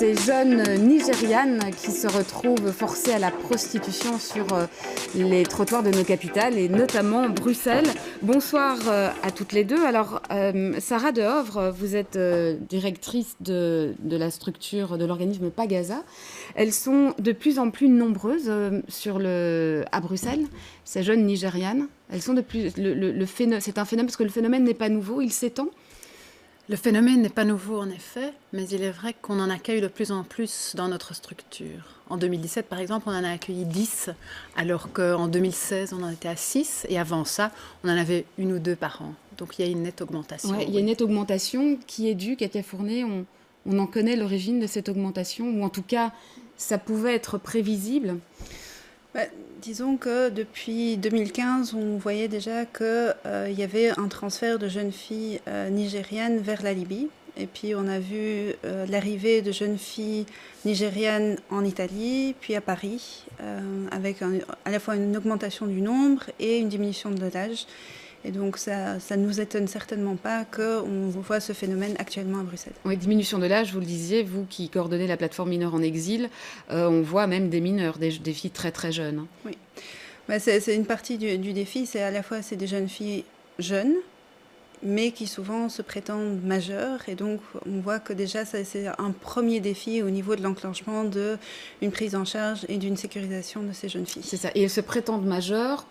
Ces jeunes Nigérianes qui se retrouvent forcées à la prostitution sur les trottoirs de nos capitales et notamment Bruxelles. Bonsoir à toutes les deux. Alors, Sarah Dehovre, vous êtes directrice de la structure de l'organisme Pagasa. Elles sont de plus en plus nombreuses à Bruxelles, ces jeunes Nigérianes. Elles sont de plus. C'est un phénomène parce que le phénomène n'est pas nouveau, il s'étend. Le phénomène n'est pas nouveau en effet, mais il est vrai qu'on en accueille de plus en plus dans notre structure. En 2017, par exemple, on en a accueilli 10, alors qu'en 2016, on en était à 6, et avant ça, on en avait 1 ou 2 par an. Donc il y a une nette augmentation. Ouais, il y a une nette augmentation qui est due, Katia Fournet, on en connaît l'origine de cette augmentation, ou en tout cas, ça pouvait être prévisible. Disons que depuis 2015, on voyait déjà qu'il y avait un transfert de jeunes filles nigérianes vers la Libye. Et puis on a vu l'arrivée de jeunes filles nigérianes en Italie, puis à Paris, avec à la fois une augmentation du nombre et une diminution de l'âge. Et donc ça ne nous étonne certainement pas qu'on voit ce phénomène actuellement à Bruxelles. Oui, diminution de l'âge, vous le disiez, vous qui coordonnez la plateforme Mineurs en Exil, on voit même des mineurs, des filles très très jeunes. Oui, c'est une partie du défi, c'est à la fois c'est des jeunes filles jeunes, mais qui souvent se prétendent majeures. Et donc on voit que déjà c'est un premier défi au niveau de l'enclenchement d'une prise en charge et d'une sécurisation de ces jeunes filles. C'est ça, et elles se prétendent majeures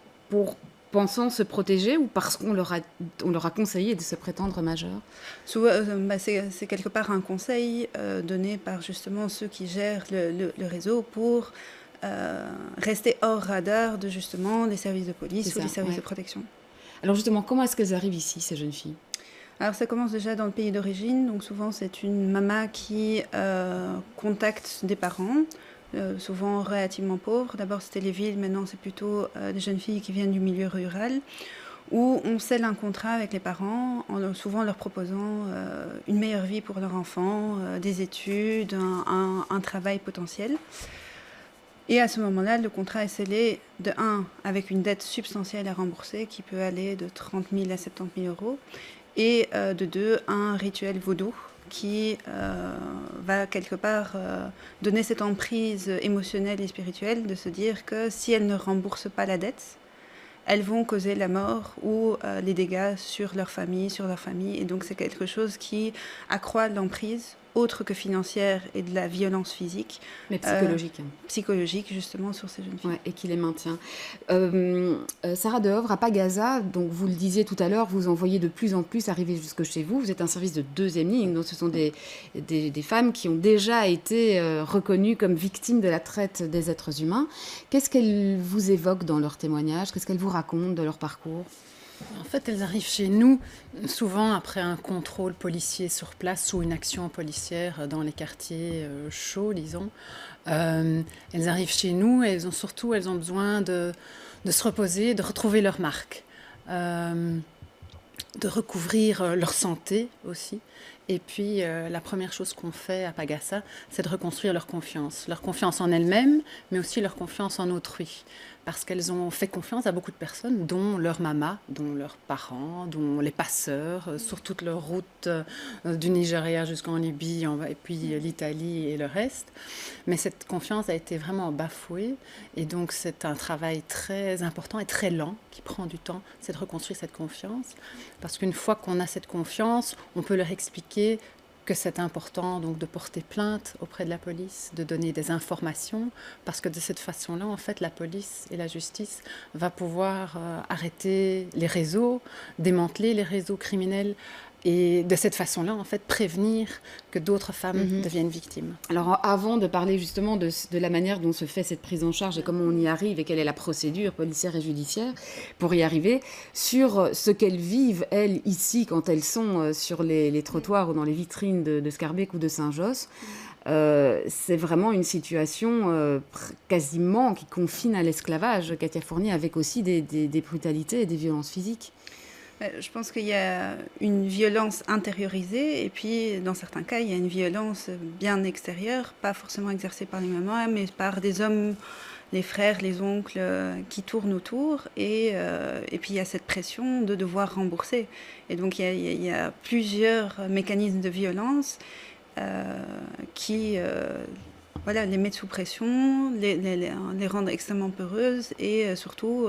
pensant se protéger ou parce qu'on leur a conseillé de se prétendre majeurs? C'est quelque part un conseil donné par justement ceux qui gèrent le réseau pour rester hors radar de justement les services de police ou les services de protection. Alors justement, comment est-ce qu'elles arrivent ici, ces jeunes filles? Alors ça commence déjà dans le pays d'origine, donc souvent c'est une maman qui contacte des parents, souvent relativement pauvres. D'abord c'était les villes, maintenant c'est plutôt des jeunes filles qui viennent du milieu rural, où on scelle un contrat avec les parents, souvent leur proposant une meilleure vie pour leur enfant, des études, un travail potentiel. Et à ce moment-là, le contrat est scellé de 1 avec une dette substantielle à rembourser qui peut aller de 30 000 à 70 000 euros, et de 2, un rituel vaudou qui va quelque part donner cette emprise émotionnelle et spirituelle de se dire que si elles ne remboursent pas la dette, elles vont causer la mort ou les dégâts sur leur famille, et donc c'est quelque chose qui accroît l'emprise autre que financière et de la violence physique. Mais psychologique. Psychologique, justement, sur ces jeunes filles. Ouais, et qui les maintient. Sarah Dehovre, à Pagasa, donc vous le disiez tout à l'heure, vous en voyez de plus en plus arriver jusque chez vous. Vous êtes un service de deuxième ligne, donc ce sont des femmes qui ont déjà été reconnues comme victimes de la traite des êtres humains. Qu'est-ce qu'elles vous évoquent dans leurs témoignages? Qu'est-ce qu'elles vous racontent de leur parcours? En fait, elles arrivent chez nous souvent après un contrôle policier sur place ou une action policière dans les quartiers chauds, disons. Elles arrivent chez nous et elles ont besoin de se reposer, de retrouver leur marque, de recouvrir leur santé aussi. Et puis, la première chose qu'on fait à Pagasa, c'est de reconstruire leur confiance en elles-mêmes, mais aussi leur confiance en autrui. Parce qu'elles ont fait confiance à beaucoup de personnes, dont leur maman, dont leurs parents, dont les passeurs, sur toute leur route du Nigeria jusqu'en Libye, et puis l'Italie et le reste. Mais cette confiance a été vraiment bafouée, et donc c'est un travail très important et très lent, qui prend du temps, c'est de reconstruire cette confiance. Parce qu'une fois qu'on a cette confiance, on peut leur expliquer que c'est important donc de porter plainte auprès de la police, de donner des informations, parce que de cette façon-là, en fait, la police et la justice va pouvoir arrêter les réseaux, démanteler les réseaux criminels, et de cette façon-là, en fait, prévenir que d'autres femmes deviennent victimes. Alors, avant de parler justement de la manière dont se fait cette prise en charge et comment on y arrive et quelle est la procédure policière et judiciaire pour y arriver, sur ce qu'elles vivent, elles, ici, quand elles sont sur les trottoirs ou dans les vitrines de Scarbeck ou de Saint-Josse, c'est vraiment une situation quasiment qui confine à l'esclavage, Katia Fournier, avec aussi des brutalités et des violences physiques. Je pense qu'il y a une violence intériorisée et puis dans certains cas il y a une violence bien extérieure, pas forcément exercée par les mamans mais par des hommes, les frères, les oncles qui tournent autour et puis il y a cette pression de devoir rembourser et donc il y a plusieurs mécanismes de violence qui voilà, les mettent sous pression, les rendent extrêmement peureuses et surtout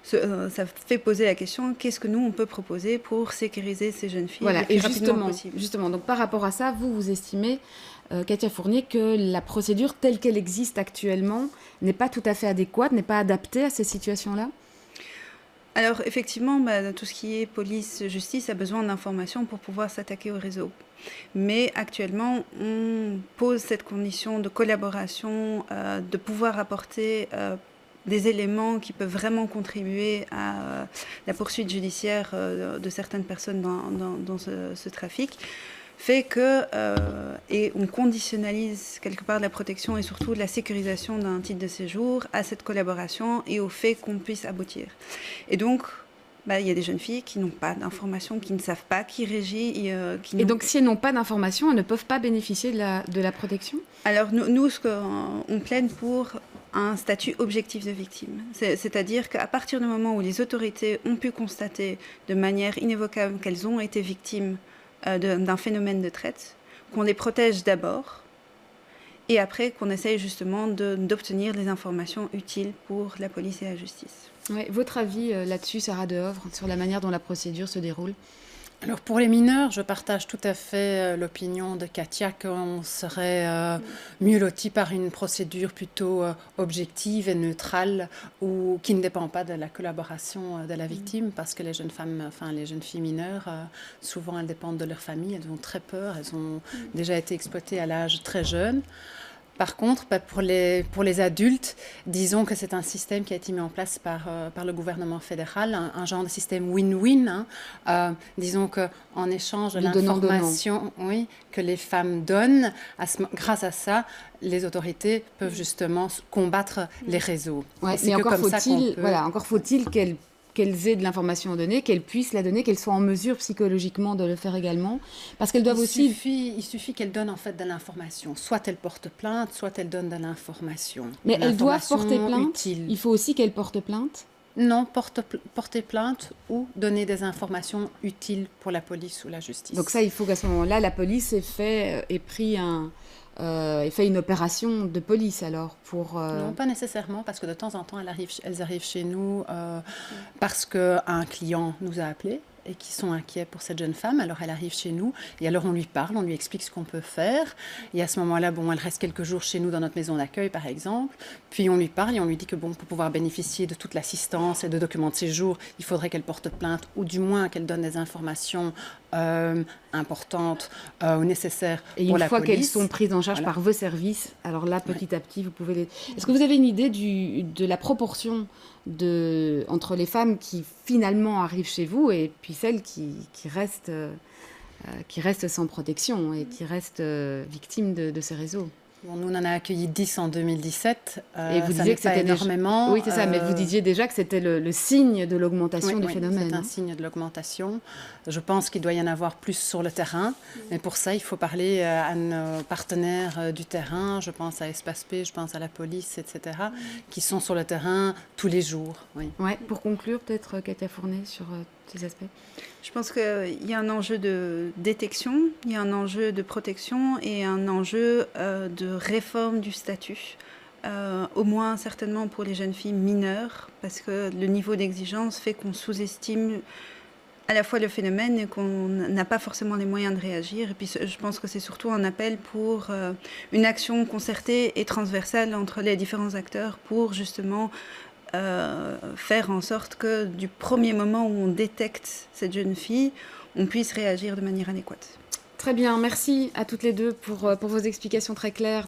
ça fait poser la question, qu'est-ce que nous on peut proposer pour sécuriser ces jeunes filles voilà, le plus rapidement possible. Justement, donc par rapport à ça, vous estimez, Katia Fournier, que la procédure telle qu'elle existe actuellement n'est pas tout à fait adéquate, n'est pas adaptée à ces situations-là? Alors effectivement, tout ce qui est police-justice a besoin d'informations pour pouvoir s'attaquer au réseau. Mais actuellement, on pose cette condition de collaboration, de pouvoir apporter des éléments qui peuvent vraiment contribuer à la poursuite judiciaire de certaines personnes dans ce trafic, fait que, et on conditionnalise quelque part la protection et surtout la sécurisation d'un titre de séjour à cette collaboration et au fait qu'on puisse aboutir. Et donc, il y a des jeunes filles qui n'ont pas d'informations, qui ne savent pas qui régit. Et donc, si elles n'ont pas d'informations, elles ne peuvent pas bénéficier de la protection? Alors, nous on plaide pour un statut objectif de victime. C'est-à-dire qu'à partir du moment où les autorités ont pu constater de manière inévocable qu'elles ont été victimes d'un phénomène de traite, qu'on les protège d'abord, et après qu'on essaye justement d'obtenir les informations utiles pour la police et la justice. Ouais, votre avis là-dessus, Sarah Dehovre, sur la manière dont la procédure se déroule? Alors pour les mineurs, je partage tout à fait l'opinion de Katia qu'on serait mieux loti par une procédure plutôt objective et neutrale ou qui ne dépend pas de la collaboration de la victime, parce que les jeunes femmes, enfin les jeunes filles mineures, souvent elles dépendent de leur famille, elles ont très peur, elles ont déjà été exploitées à l'âge très jeune. Par contre, pour les adultes, disons que c'est un système qui a été mis en place par le gouvernement fédéral, un genre de système win-win. Disons qu'en échange de l'information que les femmes donnent, grâce à ça, les autorités peuvent justement combattre les réseaux. Ouais, mais encore faut-il qu'elles aient de l'information à donner, qu'elles puissent la donner, qu'elles soient en mesure psychologiquement de le faire également, parce qu'elles doivent aussi... Il suffit qu'elles donnent en fait de l'information. Soit elles portent plainte, soit elles donnent de l'information. Mais elles doivent porter plainte. Il faut aussi qu'elles portent plainte. Non, porter plainte ou donner des informations utiles pour la police ou la justice. Donc ça, il faut qu'à ce moment-là, la police ait fait une opération de police alors pour... Non, pas nécessairement, parce que de temps en temps, elles arrivent chez nous parce qu'un client nous a appelés et qui sont inquiets pour cette jeune femme. Alors elle arrive chez nous et alors on lui parle, on lui explique ce qu'on peut faire. Et à ce moment-là, elle reste quelques jours chez nous dans notre maison d'accueil, par exemple. Puis on lui parle et on lui dit que pour pouvoir bénéficier de toute l'assistance et de documents de séjour, il faudrait qu'elle porte plainte ou du moins qu'elle donne des informations importantes ou nécessaires pour la police. Et une fois qu'elles sont prises en charge par vos services, alors là, petit à petit, vous pouvez les... Est-ce que vous avez une idée de la proportion entre les femmes qui finalement arrivent chez vous et puis celles qui restent sans protection et qui restent victimes de ces réseaux? Nous, on en a accueilli 10 en 2017. Et vous disiez que c'était énormément. Oui, c'est ça, mais vous disiez déjà que c'était le signe de l'augmentation du phénomène. C'est un signe de l'augmentation. Je pense qu'il doit y en avoir plus sur le terrain. Mais pour ça, il faut parler à nos partenaires du terrain. Je pense à Espace P, je pense à la police, etc., qui sont sur le terrain tous les jours. Oui. Ouais, pour conclure, peut-être, Katia Fournier, sur ces aspects. Je pense qu'il y a un enjeu de détection, il y a un enjeu de protection et un enjeu de réforme du statut. Au moins certainement pour les jeunes filles mineures, parce que le niveau d'exigence fait qu'on sous-estime à la fois le phénomène et qu'on n'a pas forcément les moyens de réagir. Et puis je pense que c'est surtout un appel pour une action concertée et transversale entre les différents acteurs pour justement faire en sorte que du premier moment où on détecte cette jeune fille, on puisse réagir de manière adéquate. Très bien, merci à toutes les deux pour vos explications très claires.